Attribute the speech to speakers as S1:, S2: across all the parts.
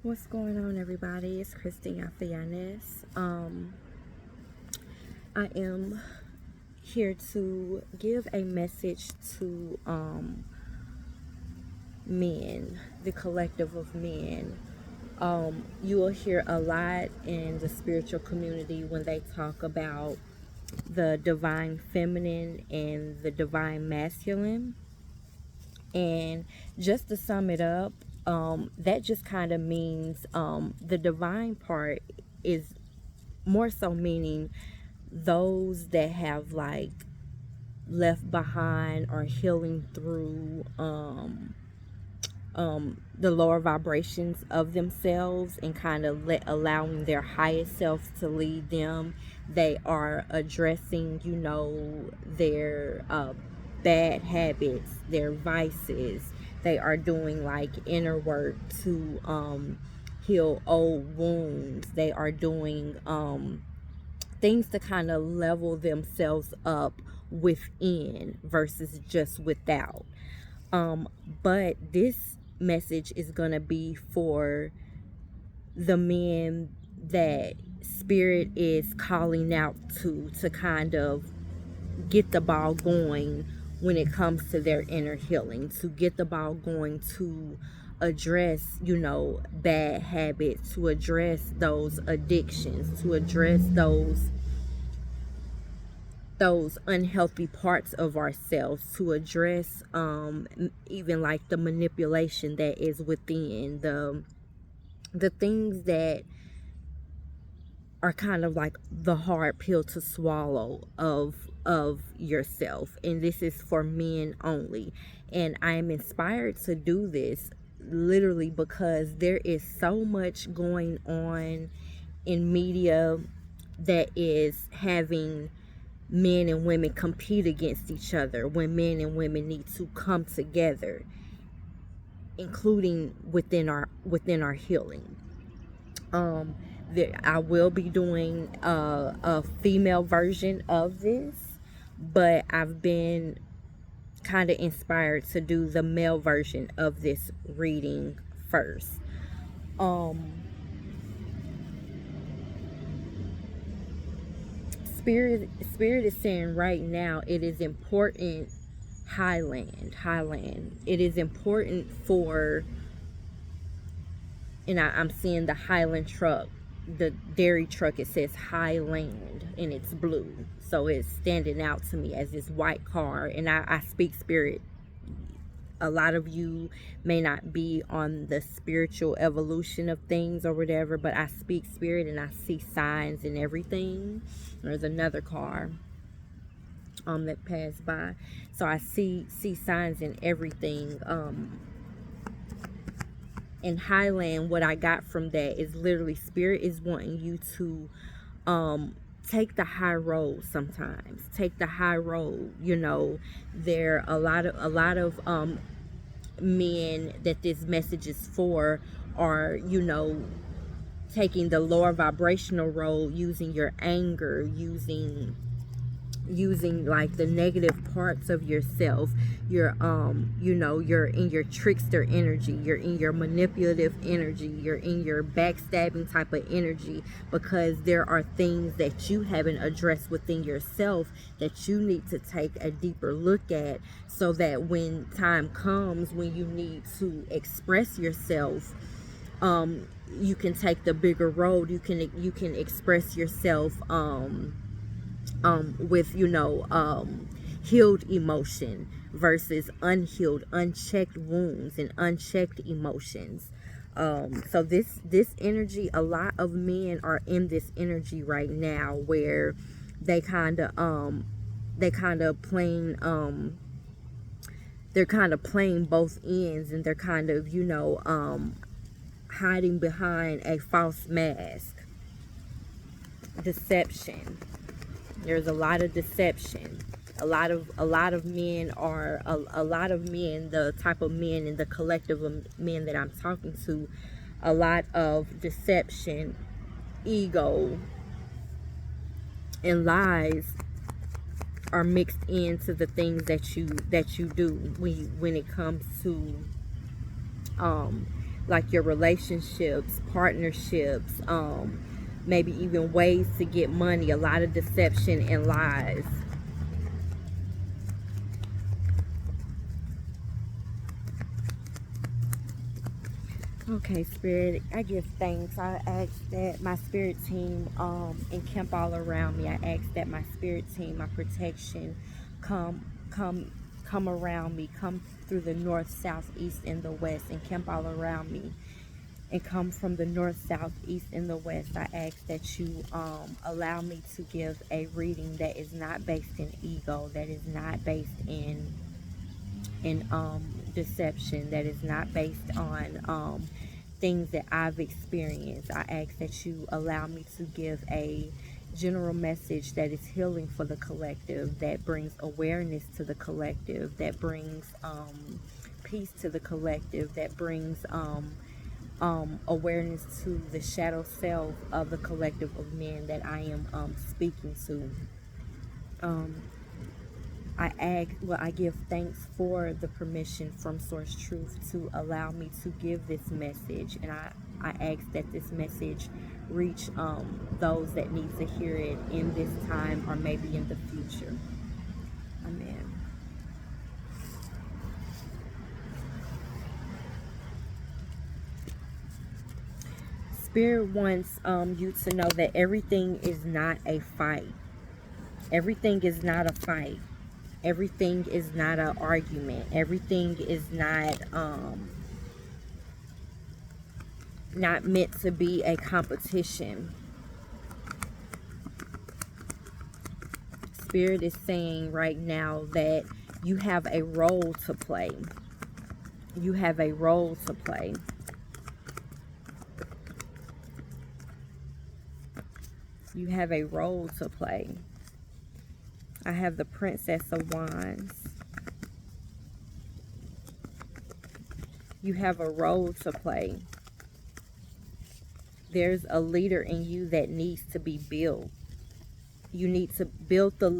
S1: What's going on, everybody? It's Christine Afianes. I am here to give a message to men, the collective of men. You will hear a lot in the spiritual community when they talk about the divine feminine and the divine masculine. And just to sum it up, that just kind of means the divine part is more so meaning those that have like left behind or healing through the lower vibrations of themselves and kind of allowing their highest selves to lead them. They are addressing, their bad habits, their vices. They are doing like inner work to heal old wounds. They are doing things to kind of level themselves up within versus just without. But this message is going to be for the men that spirit is calling out to kind of get the ball going when it comes to their inner healing, to get the ball going, to address, bad habits, to address those addictions, to address those unhealthy parts of ourselves, to address even like the manipulation that is within the things that are kind of like the hard pill to swallow of yourself. And this is for men only, and I am inspired to do this literally because there is so much going on in media that is having men and women compete against each other when men and women need to come together, including within our healing. I will be doing a female version of this, but I've been kind of inspired to do the male version of this reading first. Spirit is saying right now it is important. Highland, it is important for, and I'm seeing the Highland truck, the dairy truck. It says Highland and it's blue, so it's standing out to me as this white car. And I speak spirit. A lot of you may not be on the spiritual evolution of things or whatever, but I speak spirit and I see signs and everything. There's another car that passed by, so I see signs and everything. In Highland, what I got from that is literally spirit is wanting you to take the high road sometimes. Take the high road. There are a lot of men that this message is for are, taking the lower vibrational road, using your anger, using like the negative parts of yourself. You're you're in your trickster energy, you're in your manipulative energy, you're in your backstabbing type of energy, because there are things that you haven't addressed within yourself that you need to take a deeper look at, so that when time comes when you need to express yourself, you can take the bigger road. You can express yourself with healed emotion versus unhealed, unchecked wounds and unchecked emotions. So this energy, a lot of men are in this energy right now where they kind of playing they're kind of playing both ends, and they're kind of hiding behind a false mask. Deception. There's a lot of deception. A lot of men are a lot of men, the type of men in the collective of men that I'm talking to, a lot of deception, ego, and lies are mixed into the things that you do when it comes to like your relationships, partnerships, maybe even ways to get money, a lot of deception and lies. Okay, Spirit, I give thanks. I ask that my spirit team encamp all around me. I ask that my spirit team, my protection, come, come, come around me. Come through the north, south, east, and the west. Encamp all around me, and come from the north, south, east, and the west. I ask that you allow me to give a reading that is not based in ego, that is not based in deception, that is not based on things that I've experienced. I ask that you allow me to give a general message that is healing for the collective, that brings awareness to the collective, that brings peace to the collective, that brings awareness to the shadow self of the collective of men that I am speaking to. I give thanks for the permission from Source Truth to allow me to give this message, and I ask that this message reach those that need to hear it in this time or maybe in the future. Amen. Spirit wants you to know that everything is not a fight. Everything is not a fight. Everything is not an argument. Everything is not meant to be a competition. Spirit is saying right now that you have a role to play. You have a role to play. You have a role to play. I have the Princess of Wands. You have a role to play. There's a leader in you that needs to be built. You need to build the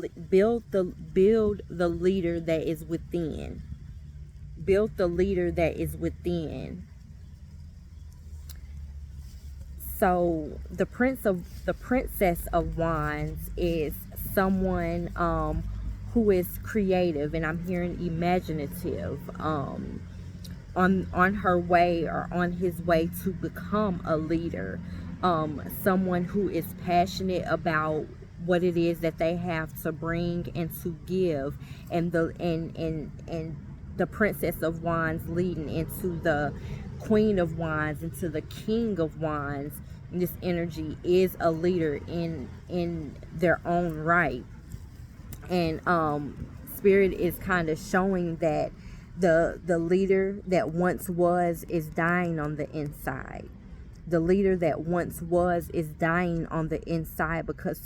S1: leader that is within. Build the leader that is within. So the Princess of Wands is someone who is creative, and I'm hearing imaginative, on her way or on his way to become a leader, someone who is passionate about what it is that they have to bring and to give, and the Princess of Wands leading into the Queen of Wands, into the King of Wands. This energy is a leader in their own right, and Spirit is kind of showing that the leader that once was is dying on the inside. The leader that once was is dying on the inside because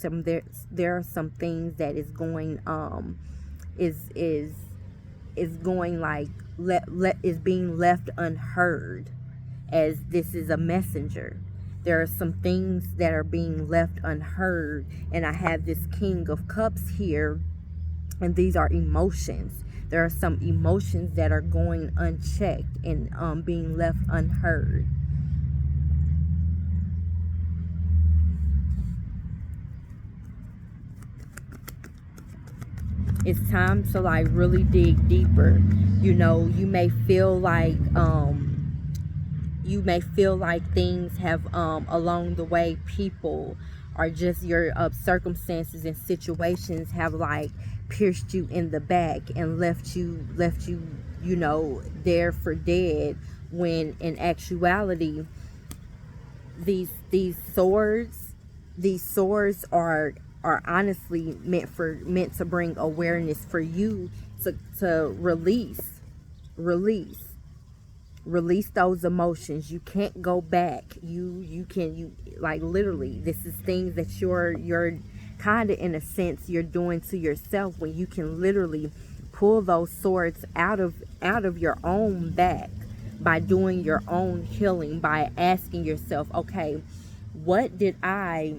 S1: there are some things that is going is going like is being left unheard, as this is a messenger. There are some things that are being left unheard, and I have this King of Cups here, and these are emotions. There are some emotions that are going unchecked and being left unheard. It's time to like really dig deeper. You know, you may feel like things have along the way, people or just your circumstances and situations have like pierced you in the back and left you you know, there for dead, when in actuality these swords are honestly meant to bring awareness for you to release those emotions. You can't go back. You like literally, this is things that you're kind of, in a sense, you're doing to yourself, when you can literally pull those swords out of your own back by doing your own healing, by asking yourself, okay, what did I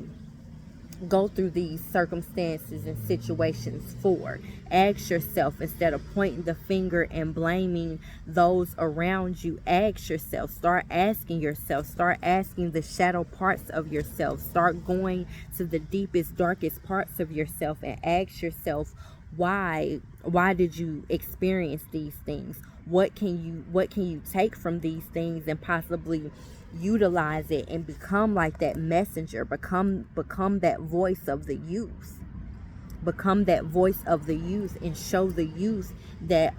S1: go through these circumstances and situations for. Ask yourself, instead of pointing the finger and blaming those around you, ask yourself, start asking yourself, start asking the shadow parts of yourself, start going to the deepest, darkest parts of yourself and ask yourself, why did you experience these things? What can you take from these things and possibly utilize it and become like that messenger, become that voice of the youth, become that voice of the youth, and show the youth that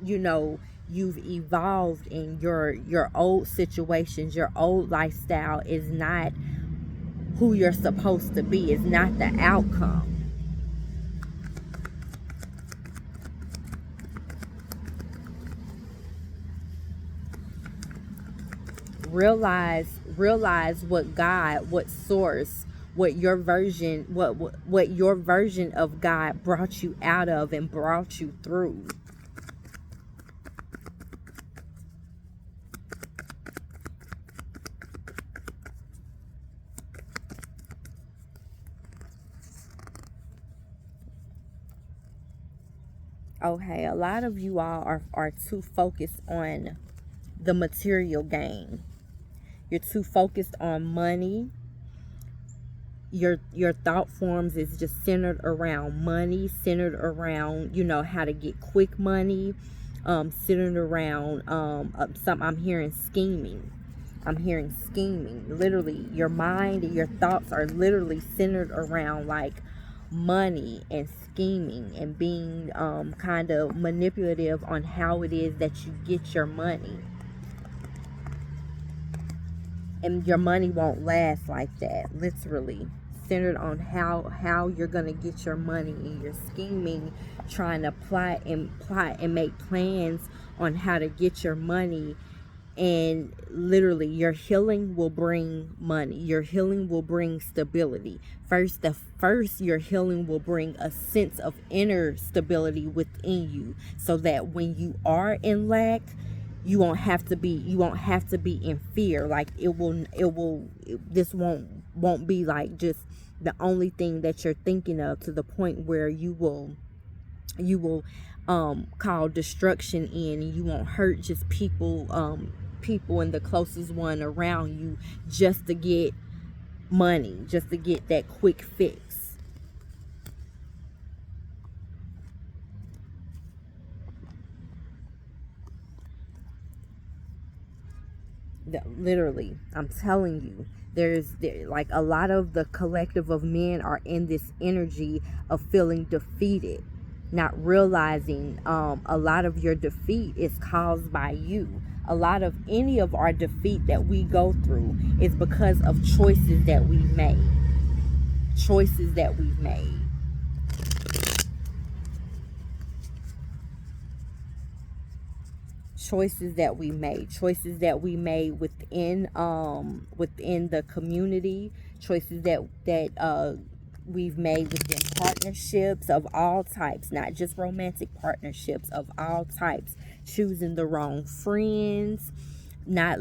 S1: you know, you've evolved, in your old situations, your old lifestyle is not who you're supposed to be, is not the outcome. Realize what God, what source, what your version, what your version of God brought you out of and brought you through. Okay, a lot of you all are too focused on the material gain. You're too focused on money. Your thought forms is just centered around money, centered around, you know, how to get quick money, centered around some, I'm hearing scheming. Literally, your mind and your thoughts are literally centered around like money and scheming and being kind of manipulative on how it is that you get your money. And your money won't last like that, literally. Centered on how you're gonna get your money, and you're scheming, trying to plot and make plans on how to get your money. And literally, your healing will bring money, your healing will bring stability. First your healing will bring a sense of inner stability within you, so that when you are in lack, you won't have to be in fear. Like this won't be like just the only thing that you're thinking of, to the point where you will call destruction in, and you won't hurt just people and the closest one around you, just to get money, just to get that quick fix. Literally, I'm telling you, like a lot of the collective of men are in this energy of feeling defeated, not realizing a lot of your defeat is caused by you. A lot of any of our defeat that we go through is because of choices that we've made. Choices that we've made. Choices that we made within the community, choices that we've made within partnerships of all types, not just romantic partnerships, of all types. Choosing the wrong friends, not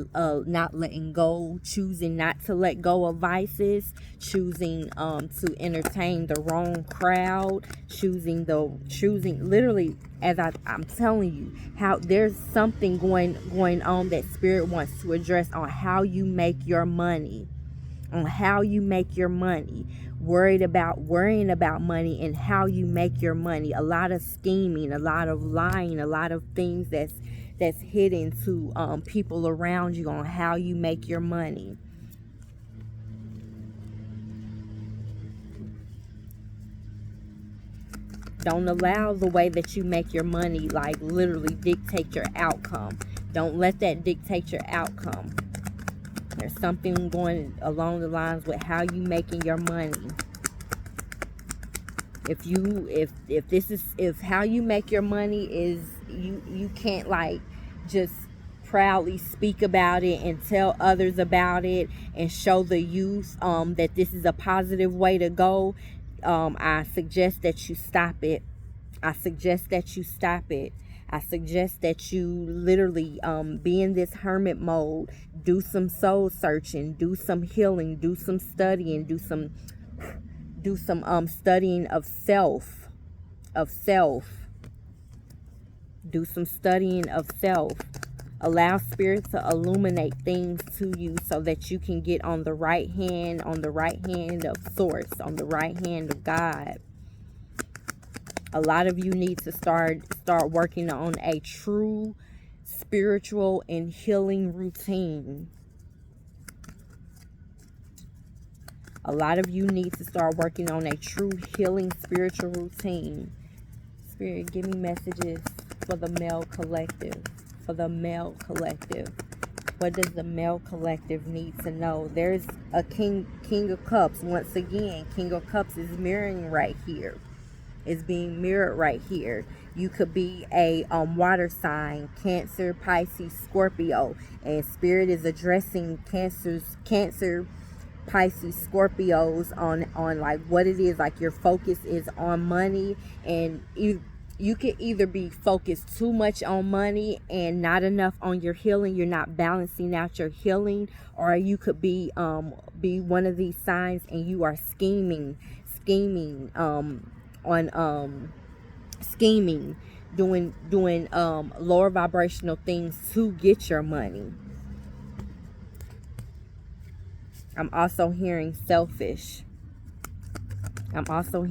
S1: letting go, choosing not to let go of vices, choosing to entertain the wrong crowd, choosing literally, as I'm telling you, how there's something going on that spirit wants to address on how you make your money, worrying about money and how you make your money. A lot of scheming, a lot of lying, a lot of things that's hidden to people around you on how you make your money. Don't allow the way that you make your money like literally dictate your outcome. Don't let that dictate your outcome. There's something going along the lines with how you making your money. If how you make your money is you can't like just proudly speak about it and tell others about it and show the youth that this is a positive way to go, I suggest that you stop it. I suggest that you literally be in this hermit mode, do some soul searching, do some healing, do some studying, do some studying of self, do some studying of self. Allow spirit to illuminate things to you so that you can get on the right hand of source, on the right hand of God. A lot of you need to start working on a true spiritual and healing routine. A lot of you need to start working on a true healing spiritual routine. Spirit, give me messages for the male collective. For the male collective. What does the male collective need to know? There's a king of cups. Once again, king of cups is mirroring right here. Is being mirrored right here. You could be a water sign, Cancer, Pisces, Scorpio, and spirit is addressing Cancer, Pisces, Scorpios on like what it is. Like your focus is on money, and you could either be focused too much on money and not enough on your healing. You're not balancing out your healing, or you could be one of these signs and you are scheming doing lower vibrational things to get your money. I'm also hearing selfish. I'm telling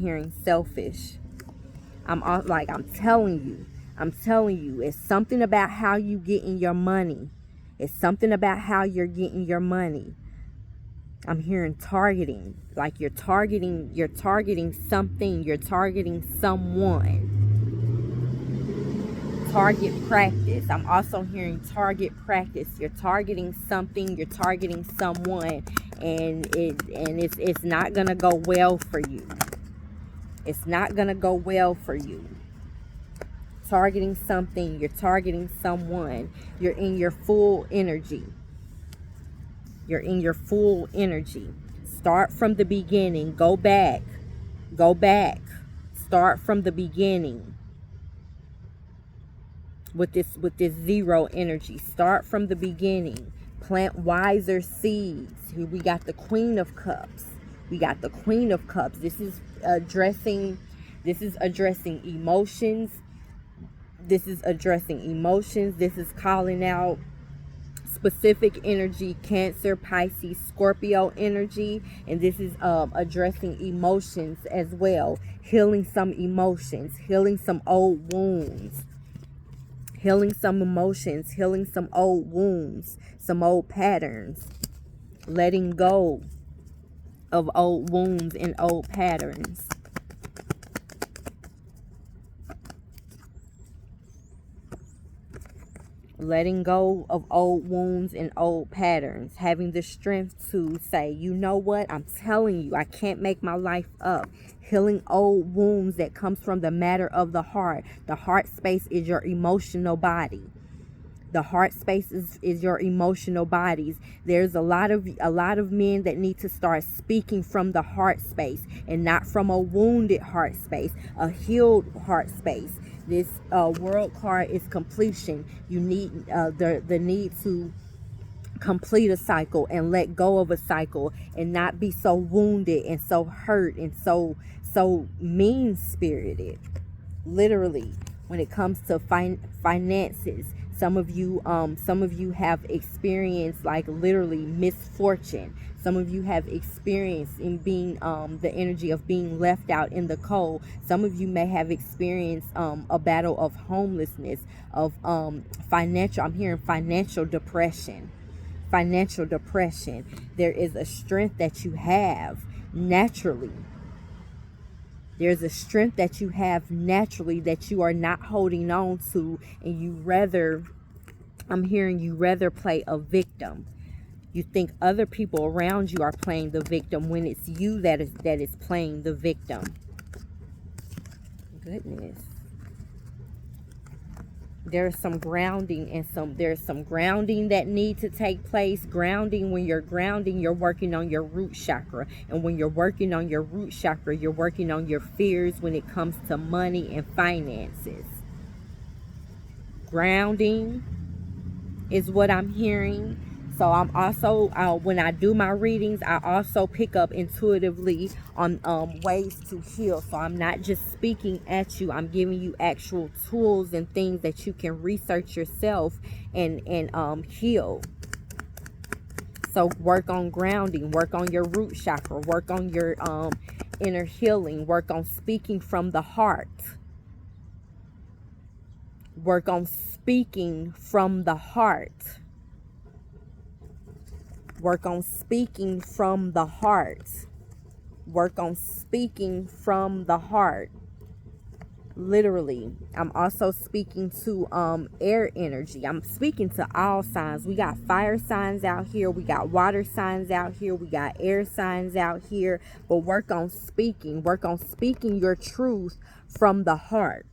S1: you, it's something about how you getting your money. It's something about how you're getting your money. I'm hearing targeting, like you're targeting something, you're targeting someone. Target practice. I'm also hearing target practice. You're targeting something, you're targeting someone, and it's not gonna go well for you. It's not gonna go well for you. Targeting something, you're targeting someone. You're in your full energy. You're in your full energy. Start from the beginning. Go back. Start from the beginning. With this zero energy. Start from the beginning. Plant wiser seeds. Here we got the Queen of Cups. This is addressing emotions. This is calling out specific energy, Cancer, Pisces, Scorpio energy, and this is addressing emotions as well. Healing some emotions, healing some old wounds. Healing some emotions, healing some old wounds, some old patterns. Letting go of old wounds and old patterns. Letting go of old wounds and old patterns. Having the strength to say, you know what? I'm telling you, I can't make my life up. Healing old wounds that comes from the matter of the heart. The heart space is your emotional body. The heart space is your emotional bodies. There's a lot of men that need to start speaking from the heart space and not from a wounded heart space, a healed heart space. This world card is completion. You need the need to complete a cycle and let go of a cycle and not be so wounded and so hurt and so mean spirited. Literally, when it comes to finances, some of you have experienced like literally misfortune. Some of you have experienced in being the energy of being left out in the cold. Some of you may have experienced a battle of homelessness, of financial. I'm hearing financial depression. There is a strength that you have naturally. There's a strength that you have naturally that you are not holding on to, and I'm hearing you rather play a victim. You think other people around you are playing the victim when it's you that is playing the victim. Goodness. There's some grounding there's some grounding that needs to take place. Grounding, when you're grounding, you're working on your root chakra. And when you're working on your root chakra, you're working on your fears when it comes to money and finances. grounding is what I'm hearing. So I'm also, when I do my readings, I also pick up intuitively on ways to heal. So I'm not just speaking at you. I'm giving you actual tools and things that you can research yourself and heal. So work on grounding, work on your root chakra, work on your inner healing, work on speaking from the heart. Work on speaking from the heart. Work on speaking from the heart. Work on speaking from the heart. Literally. I'm also speaking to air energy. I'm speaking to all signs. We got fire signs out here. We got water signs out here. We got air signs out here. But work on speaking. Work on speaking your truth from the heart.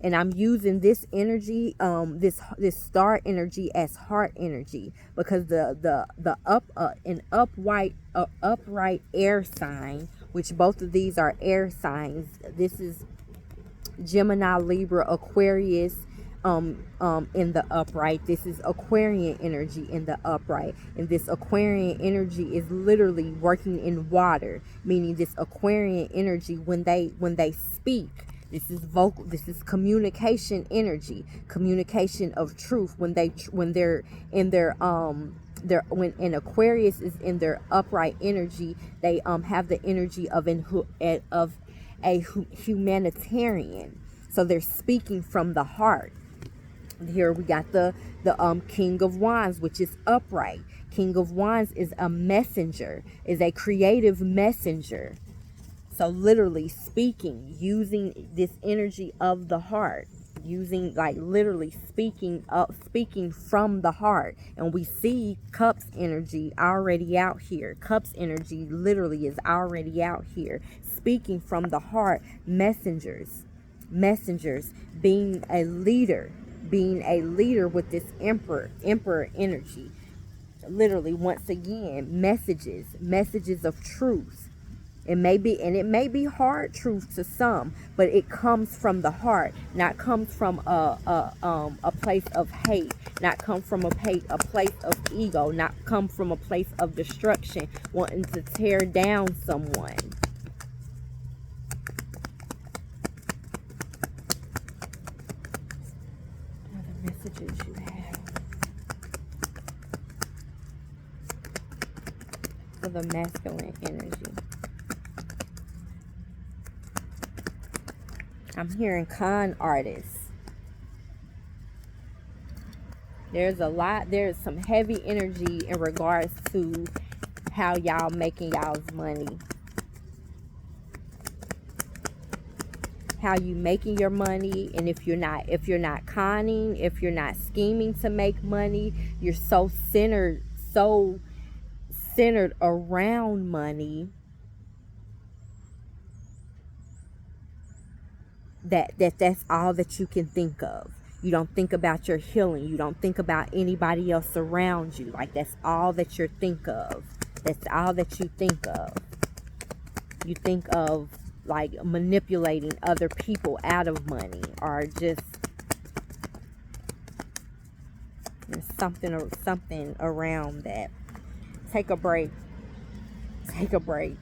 S1: And I'm using this energy, this star energy as heart energy, because the upright air sign, which both of these are air signs. This is Gemini, Libra, Aquarius, in the upright. This is Aquarian energy in the upright, and this Aquarian energy is literally working in water, meaning this Aquarian energy, when they speak, this is vocal, this is communication energy, communication of truth. When they're in their when an Aquarius is in their upright energy, they have the energy of a humanitarian. So they're speaking from the heart. Here we got the King of Wands, which is upright. King of Wands is a messenger, is a creative messenger. So literally speaking, using this energy of the heart, using, like, literally speaking from the heart. And we see Cups energy already out here. Cups energy literally is already out here. Speaking from the heart, messengers, being a leader with this emperor energy. Literally, once again, messages of truth. It may be hard truth to some, but it comes from the heart, not comes from a place of hate, not come from a place of ego, not come from a place of destruction, wanting to tear down someone. Other messages you have for the masculine energy. I'm hearing con artists. There's some heavy energy in regards to how y'all making y'all's money. How you making your money, and if you're not conning, if you're not scheming to make money, you're so centered around money that's all that you can think of. You don't think about your healing. You don't think about anybody else around you. Like, that's all that you think of. That's all that you think of. You think of, like, manipulating other people out of money, or just something around that. Take a break. Take a break.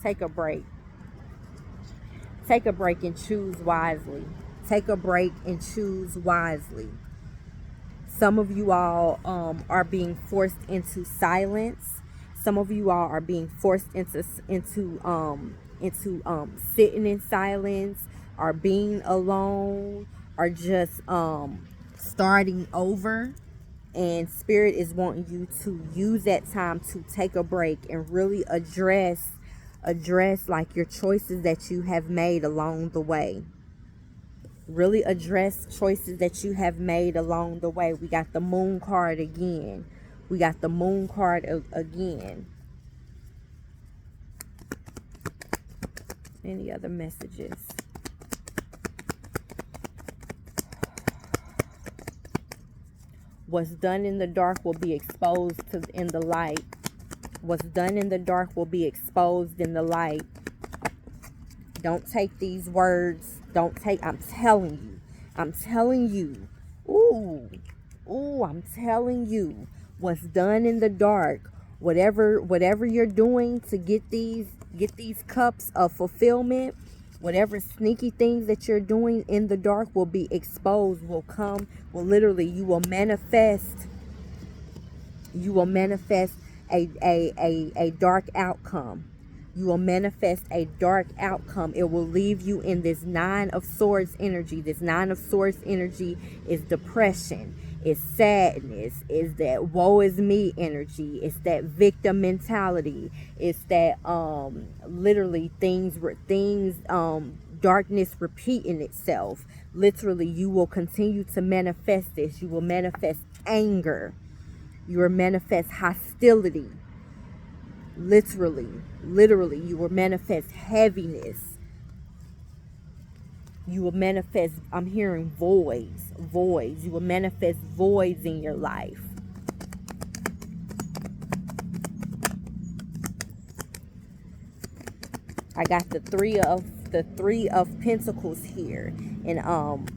S1: Take a break. Take a break and choose wisely. Take a break and choose wisely. Some of you all are being forced into silence. Some of you all are being forced into sitting in silence, or being alone, or just starting over. And Spirit is wanting you to use that time to take a break and really address like your choices that you have made along the way. Really address choices that you have made along the way. We got the Moon card again. We got the Moon card again. Any other messages? What's done in the dark will be exposed in the light. What's done in the dark will be exposed in the light. Don't take these words. I'm telling you, I'm telling you. Ooh. Ooh, I'm telling you. What's done in the dark, whatever you're doing to get these cups of fulfillment, whatever sneaky things that you're doing in the dark will be exposed, will literally, you will manifest a dark outcome. You will manifest a dark outcome. It will leave you in this Nine of Swords energy. This Nine of Swords energy is depression, it's sadness, is that woe is me energy, it's that victim mentality, it's that literally things darkness repeating itself. Literally, you will continue to manifest this. You will manifest anger. You will manifest hostility. Literally, you will manifest heaviness. You will manifest, I'm hearing voids. You will manifest voids in your life. I got the three of Pentacles here, and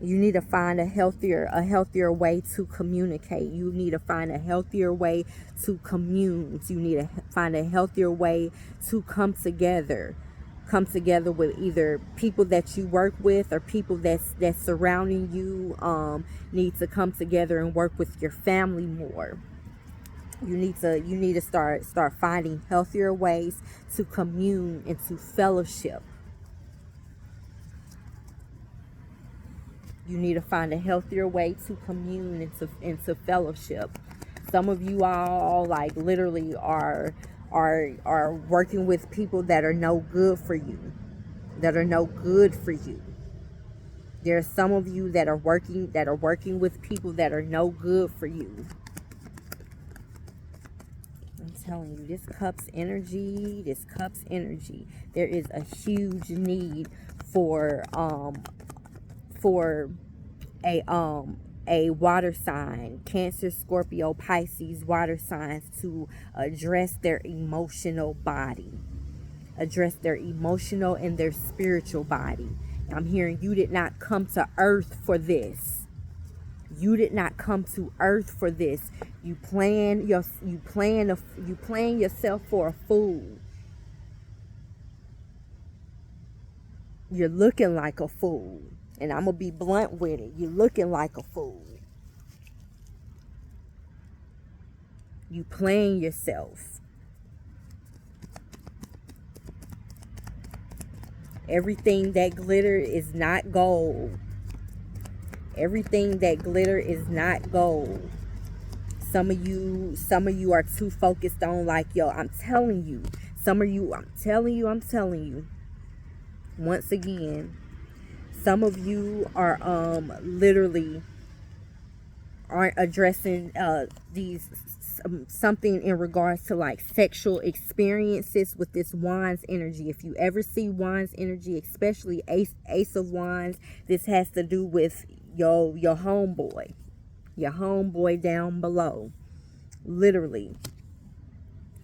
S1: you need to find a healthier way to communicate. You need to find a healthier way to commune. You need to find a healthier way to come together. Come together with either people that you work with or people that's surrounding you. Need to come together and work with your family more. You need to start finding healthier ways to commune and to fellowship. You need to find a healthier way to commune and to fellowship. Some of you all like literally are working with people that are no good for you. That are no good for you. There are some of you that are working with people that are no good for you. I'm telling you, this Cup's energy, there is a huge need for a water sign, Cancer, Scorpio, Pisces, water signs, to address their emotional body, address their emotional and their spiritual body. I'm hearing you did not come to earth for this. You did not come to earth for this. You playing yourself for a fool. You're looking like a fool. And I'm going to be blunt with it. You're looking like a fool. You playing yourself. Everything that glitter is not gold. Everything that glitter is not gold. Some of you are too focused on like, yo, I'm telling you. Some of you, I'm telling you. Once again, some of you are literally aren't addressing these something in regards to like sexual experiences with this Wands energy. If you ever see Wands energy, especially Ace of Wands, this has to do with your homeboy down below. Literally,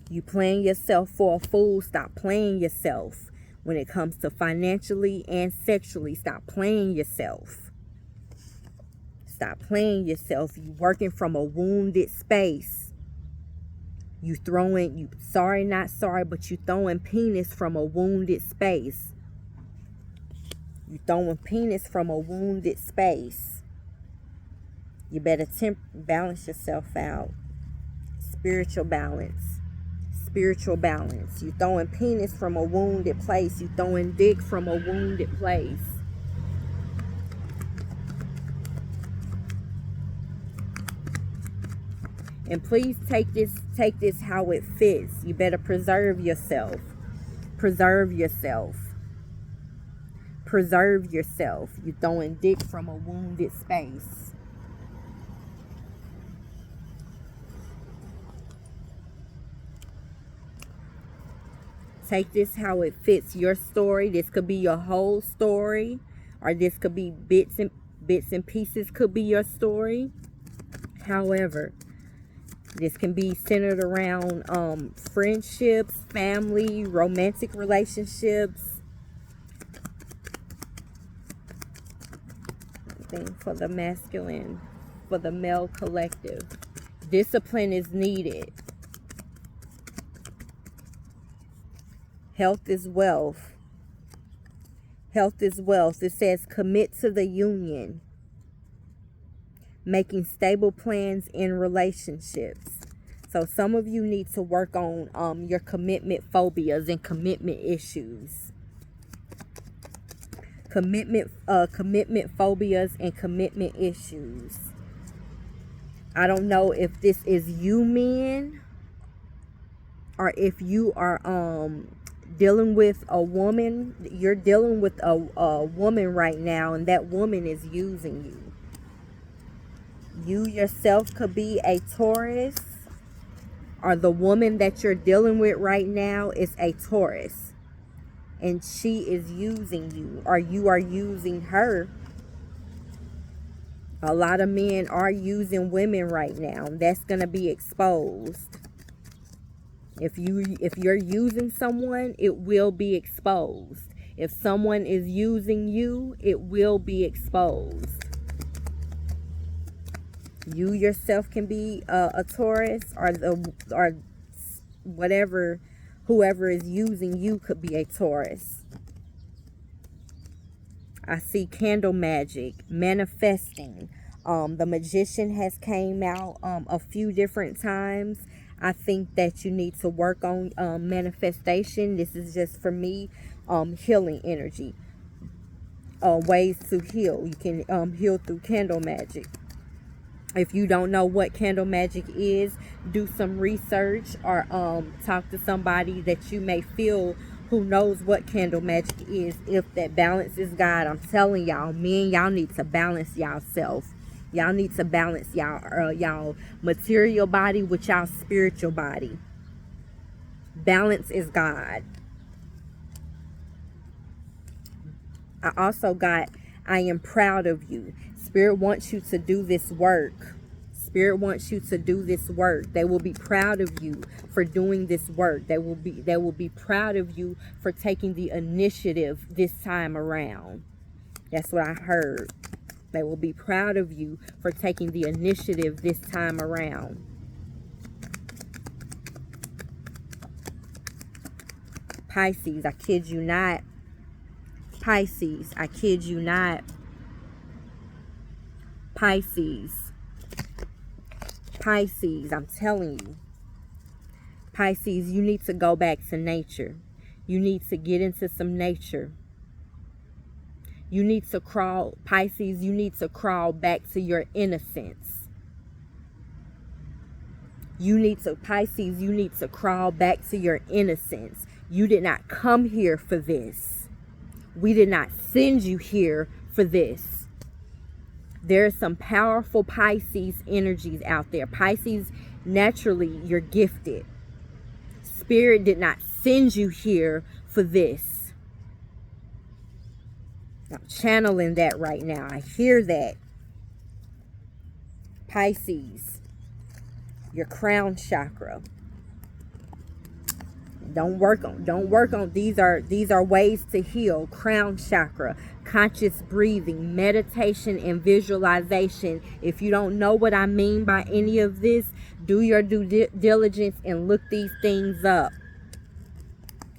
S1: you playing yourself for a fool. Stop playing yourself. When it comes to financially and sexually, stop playing yourself. Stop playing yourself. You working from a wounded space. You sorry, not sorry, but you throwing penis from a wounded space. You throwing penis from a wounded space. You better balance yourself out. Spiritual balance. You throwing penis from a wounded place. You throwing dick from a wounded place. And please take this how it fits. You better preserve yourself. Preserve yourself. You throwing dick from a wounded space. Take this how it fits your story. This could be your whole story, or this could be bits and pieces could be your story. However, this can be centered around friendships, family, romantic relationships. thing for the masculine, for the male collective. Discipline is needed. Health is wealth. Health is wealth. It says commit to the union. Making stable plans in relationships. So some of you need to work on your commitment phobias and commitment issues. Commitment phobias and commitment issues. I don't know if this is you men, or if you are dealing with a woman. You're dealing with a woman right now, and that woman is using you. You yourself could be a Taurus, or the woman that you're dealing with right now is a Taurus, and she is using you, or you are using her. A lot of men are using women right now. That's going to be exposed. If you're using someone, it will be exposed. If someone is using you, it will be exposed. You yourself can be a Taurus, or whatever, whoever is using you could be a Taurus. I see candle magic, manifesting. The Magician has came out a few different times. I think that you need to work on manifestation. This is just for me, healing energy. Ways to heal. You can heal through candle magic. If you don't know what candle magic is, do some research, or talk to somebody that you may feel who knows what candle magic is. If that balance is God, I'm telling y'all, men, y'all need to balance y'allself. Y'all need to balance y'all material body with y'all spiritual body. Balance is God. I also got, I am proud of you. Spirit wants you to do this work. Spirit wants you to do this work. They will be proud of you for doing this work. They will be proud of you for taking the initiative this time around. That's what I heard. They will be proud of you for taking the initiative this time around. Pisces, I kid you not. Pisces, I kid you not. Pisces, I'm telling you. Pisces, you need to go back to nature. You need to get into some nature. You need to crawl, Pisces, you need to crawl back to your innocence. Pisces, you need to crawl back to your innocence. You did not come here for this. We did not send you here for this. There's some powerful Pisces energies out there. Pisces, naturally, you're gifted. Spirit did not send you here for this. I'm channeling that right now. I hear that. Pisces, your crown chakra. Don't work on these are ways to heal. Crown chakra, conscious breathing, meditation, and visualization. If you don't know what I mean by any of this, do your due diligence and look these things up.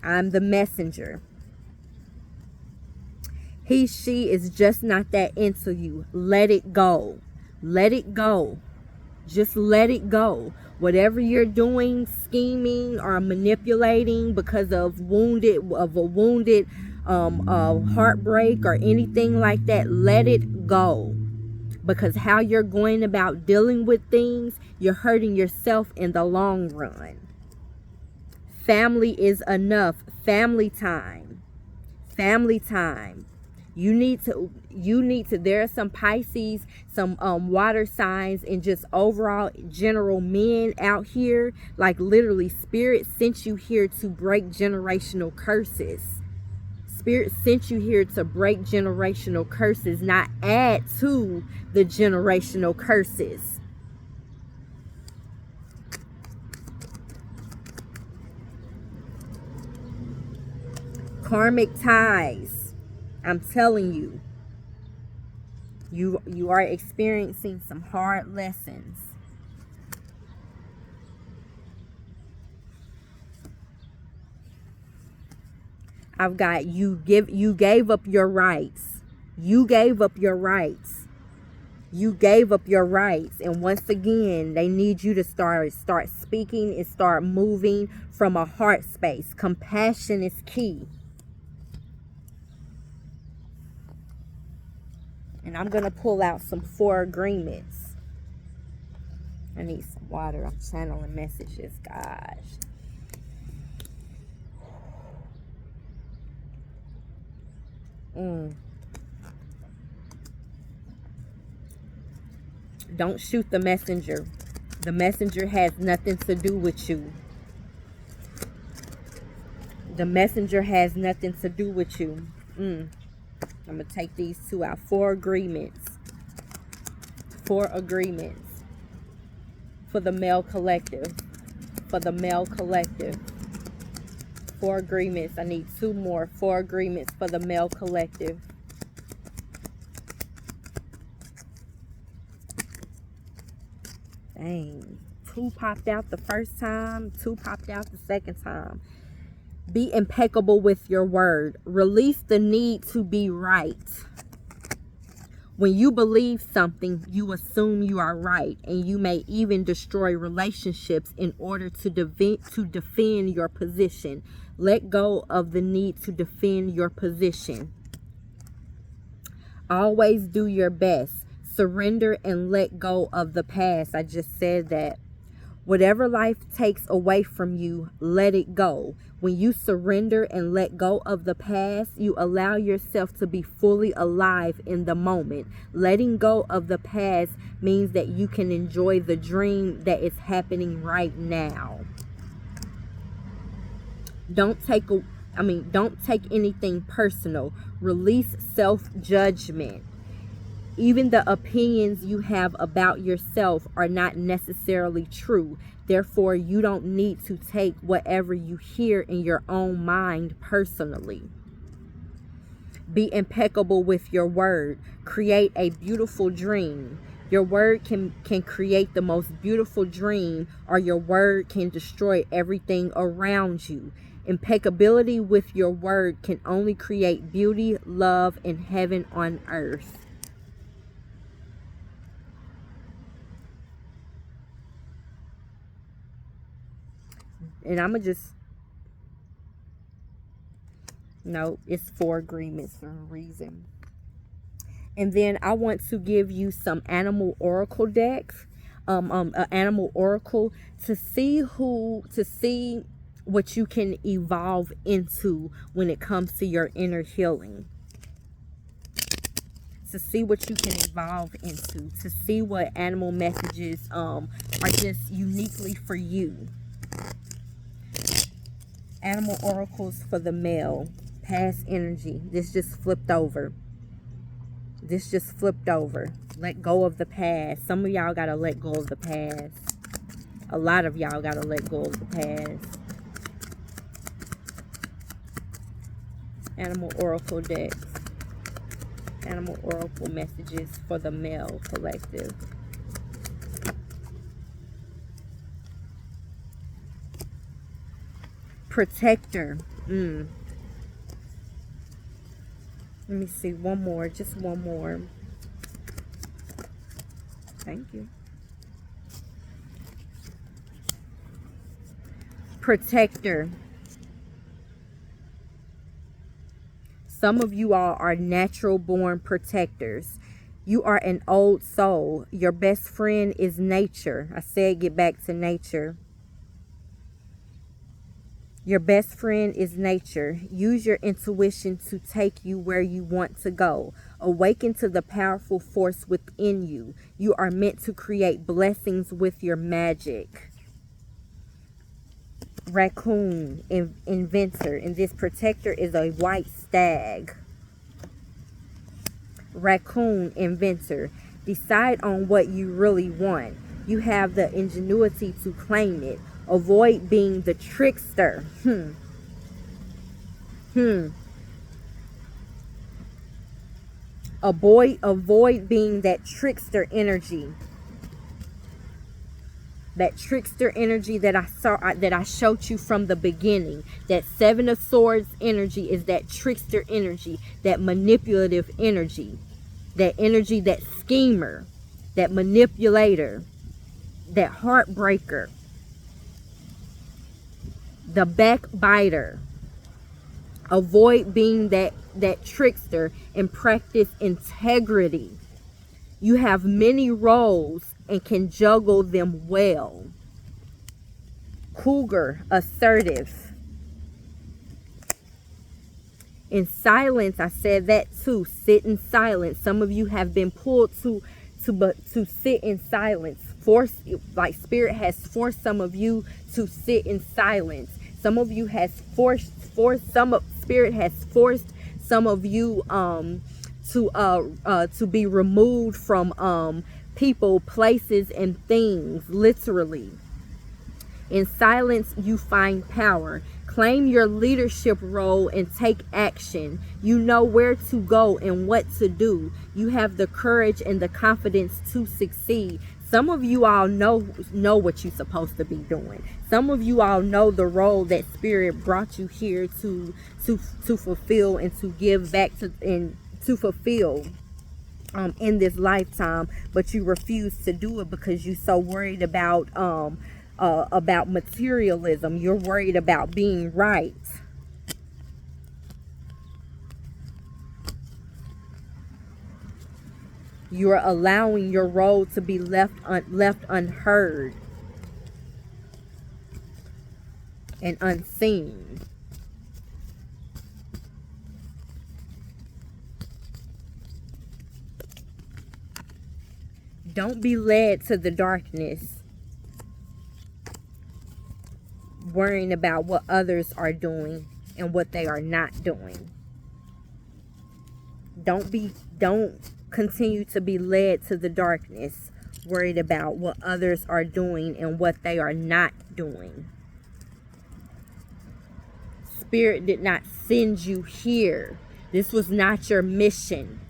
S1: I'm the messenger. He, she is just not that into you. Let it go. Let it go. Just let it go. Whatever you're doing, scheming or manipulating because of a wounded heartbreak or anything like that, let it go. Because how you're going about dealing with things, you're hurting yourself in the long run. Family is enough. Family time. Family time. You need to, there are some Pisces, some water signs, and just overall general men out here. Like literally, Spirit sent you here to break generational curses. Spirit sent you here to break generational curses, not add to the generational curses. Karmic ties. I'm telling you. You are experiencing some hard lessons. I've got you gave up your rights. You gave up your rights. You gave up your rights. And once again, they need you to start speaking and start moving from a heart space. Compassion is key. And I'm going to pull out some 4 agreements. I need some water. I'm channeling messages, gosh. Don't shoot the messenger. The messenger has nothing to do with you. The messenger has nothing to do with you. I'm going to take these 2 out. 4 agreements. 4 agreements. For the male collective. For the male collective. 4 agreements. I need 2 more. 4 agreements for the male collective. Dang. 2 popped out the first time. 2 popped out the second time. Be impeccable with your word. Release the need to be right. When you believe something, you assume you are right, and you may even destroy relationships in order to defend your position. Let go of the need to defend your position. Always do your best. Surrender and let go of the past. I just said that. Whatever life takes away from you, let it go. When you surrender and let go of the past, you allow yourself to be fully alive in the moment. Letting go of the past means that you can enjoy the dream that is happening right now. Don't take anything personal. Release self-judgment. Even the opinions you have about yourself are not necessarily true. Therefore, you don't need to take whatever you hear in your own mind personally. Be impeccable with your word. Create a beautiful dream. Your word can create the most beautiful dream, or your word can destroy everything around you. Impeccability with your word can only create beauty, love, and heaven on earth. And I'm going to just... No, it's 4 agreements for a reason. And then I want to give you some animal oracle decks. An animal oracle to see what you can evolve into when it comes to your inner healing. To see what you can evolve into. To see what animal messages are just uniquely for you. Animal oracles for the male. Past energy. This just flipped over. This just flipped over. Let go of the past. Some of y'all got to let go of the past. A lot of y'all got to let go of the past. Animal oracle decks. Animal oracle messages for the male collective. Protector. Let me see. One more. Just one more. Thank you. Protector. Some of you all are natural born protectors. You are an old soul. Your best friend is nature. I said get back to nature. Your best friend is nature. Use your intuition to take you where you want to go. Awaken to the powerful force within you. You are meant to create blessings with your magic. Raccoon, inventor. And this protector is a white stag. Raccoon, inventor. Decide on what you really want. You have the ingenuity to claim it. Avoid being the trickster. Avoid being that trickster energy. That trickster energy that I showed you from the beginning. That Seven of Swords energy is that trickster energy, that manipulative energy, that energy, that schemer, that manipulator, that heartbreaker, the backbiter. Avoid being that trickster and practice integrity. You have many roles and can juggle them well. Cougar, assertive. In silence, I said that too. Sit in silence. Some of you have been pulled to sit in silence. Force, like spirit has forced some of you to sit in silence. Some of you has spirit has forced some of you to be removed from people, places, and things, literally. In silence, you find power. Claim your leadership role and take action. You know where to go and what to do. You have the courage and the confidence to succeed. Some of you all know what you're supposed to be doing. Some of you all know the role that Spirit brought you here to fulfill and to give back to, and to fulfill in this lifetime, but you refuse to do it because you're so worried about materialism. You're worried about being right. You're allowing your role to be left unheard and unseen. Don't be led to the darkness, worrying about what others are doing and what they are not doing. Don't continue to be led to the darkness, worried about what others are doing and what they are not doing. Spirit did not send you here. This was not your mission.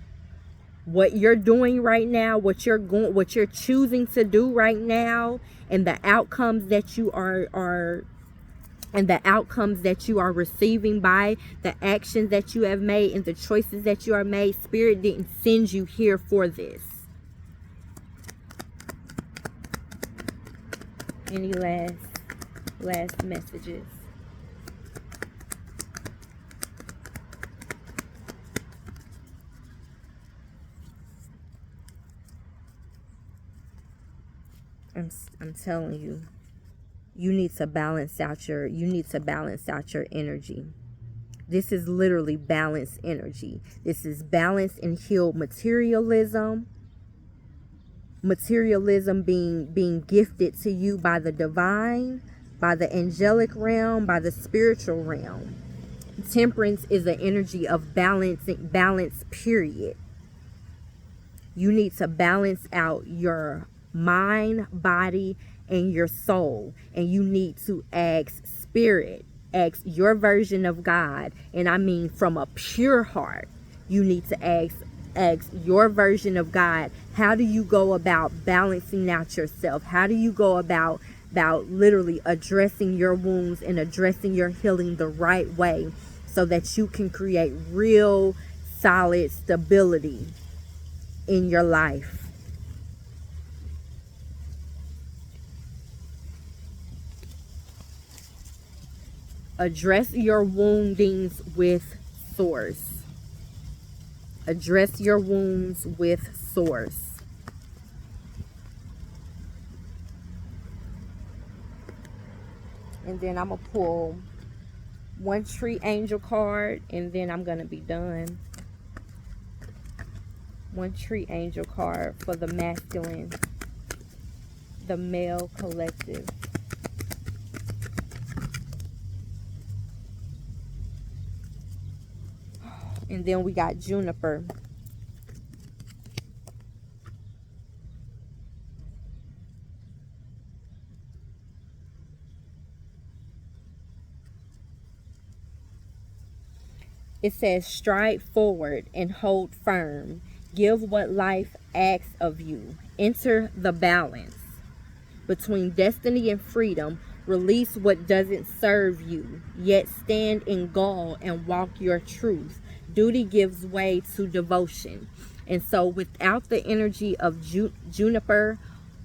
S1: What you're doing right now, what you're choosing to do right now, and the outcomes that you are receiving by the actions that you have made and the choices that you are made, Spirit didn't send you here for this. Any last messages? I'm telling you, you need to balance out your energy. This is literally balanced energy. This is balanced and healed materialism. Materialism being gifted to you by the divine, by the angelic realm, by the spiritual realm. Temperance is the energy of balance, period. You need to balance out your mind, body, and your soul. And you need to ask Spirit, ask your version of God. And I mean from a pure heart. You need to ask your version of God. How do you go about balancing out yourself? How do you go about literally addressing your wounds and addressing your healing the right way so that you can create real solid stability in your life? Address your woundings with source. Address your wounds with source. And then I'm going to pull one tree angel card, and then I'm going to be done. One tree angel card for the masculine, the male collective. And then we got juniper. It says stride forward and hold firm. Give what life asks of you. Enter the balance between destiny and freedom. Release what doesn't serve you, yet stand in gall and walk your truth. Duty gives way to devotion. And so without the energy of juniper,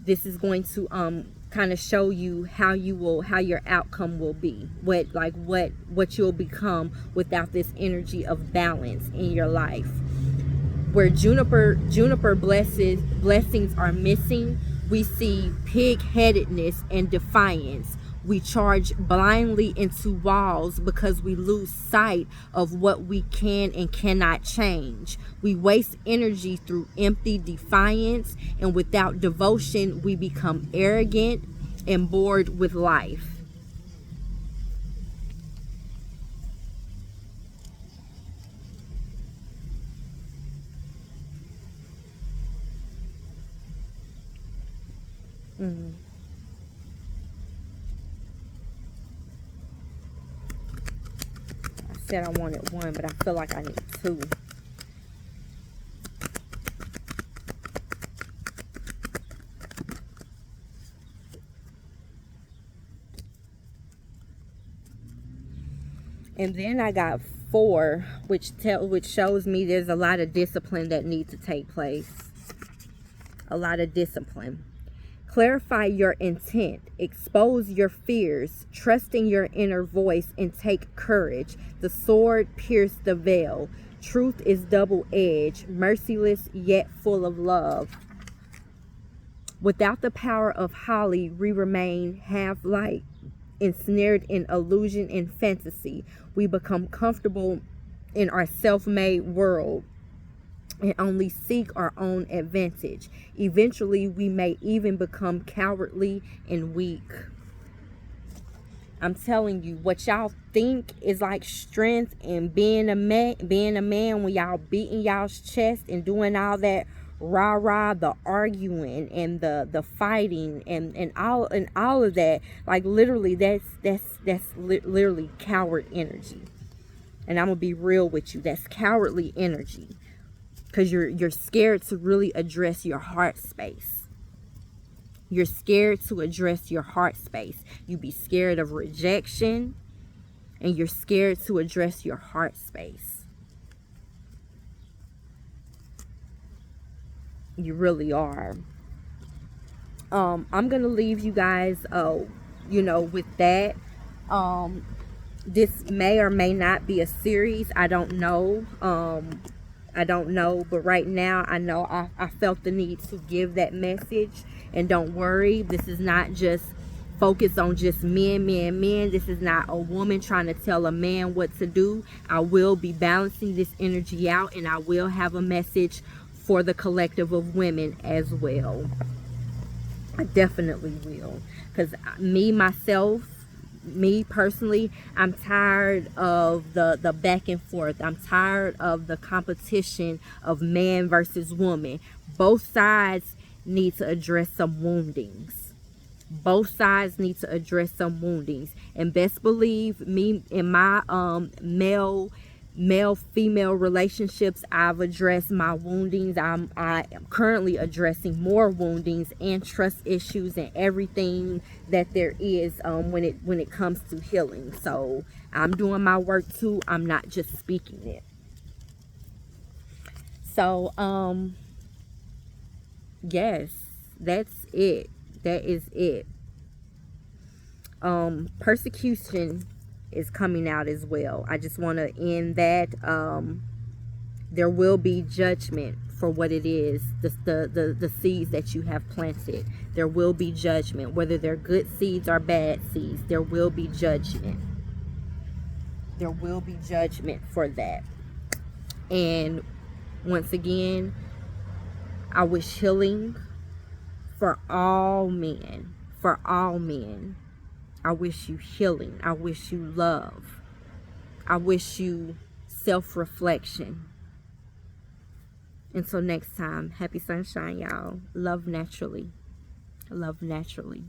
S1: this is going to kind of show you how your outcome will be, what you'll become without this energy of balance in your life. Where juniper blessings are missing, we see pig-headedness and defiance. We charge blindly into walls because we lose sight of what we can and cannot change. We waste energy through empty defiance, and without devotion, we become arrogant and bored with life. Mm-hmm. I said I wanted one, but I feel like I need two. And then I got 4, which shows me there's a lot of discipline that needs to take place. A lot of discipline. Clarify your intent. Expose your fears. Trust in your inner voice and take courage. The sword pierced the veil. Truth is double-edged, merciless yet full of love. Without the power of Holly, we remain half-light, ensnared in illusion and fantasy. We become comfortable in our self-made world and only seek our own advantage. Eventually, we may even become cowardly and weak. I'm telling you, what y'all think is like strength and being a man when y'all beating y'all's chest and doing all that rah-rah, the arguing and the fighting and all of that, like literally that's literally coward energy. And I'm gonna be real with you, that's cowardly energy, because you're scared to really address your heart space. You're scared to address your heart space. You be scared of rejection, and you're scared to address your heart space. You really are. I'm gonna leave you guys with that. This may or may not be a series, I don't know. But right now I know I felt the need to give that message. And don't worry, this is not just focused on just men. This is not a woman trying to tell a man what to do. I will be balancing this energy out, and I will have a message for the collective of women as well. I definitely will, because me personally, I'm tired of the back and forth. I'm tired of the competition of man versus woman. Both sides need to address some woundings. Both sides need to address some woundings. And best believe me, in my male-female relationships, I've addressed my woundings. I am currently addressing more woundings and trust issues and everything that there is when it comes to healing. So I'm doing my work too. I'm not just speaking it. So yes, that's it. That is it. Persecution is coming out as well. I just want to end that. There will be judgment for what it is, the seeds that you have planted. There will be judgment, whether they're good seeds or bad seeds. There will be judgment. There will be judgment for that. And once again, I wish healing for all men. For all men. I wish you healing. I wish you love. I wish you self-reflection. Until next time, happy sunshine, y'all. Love naturally. Love naturally.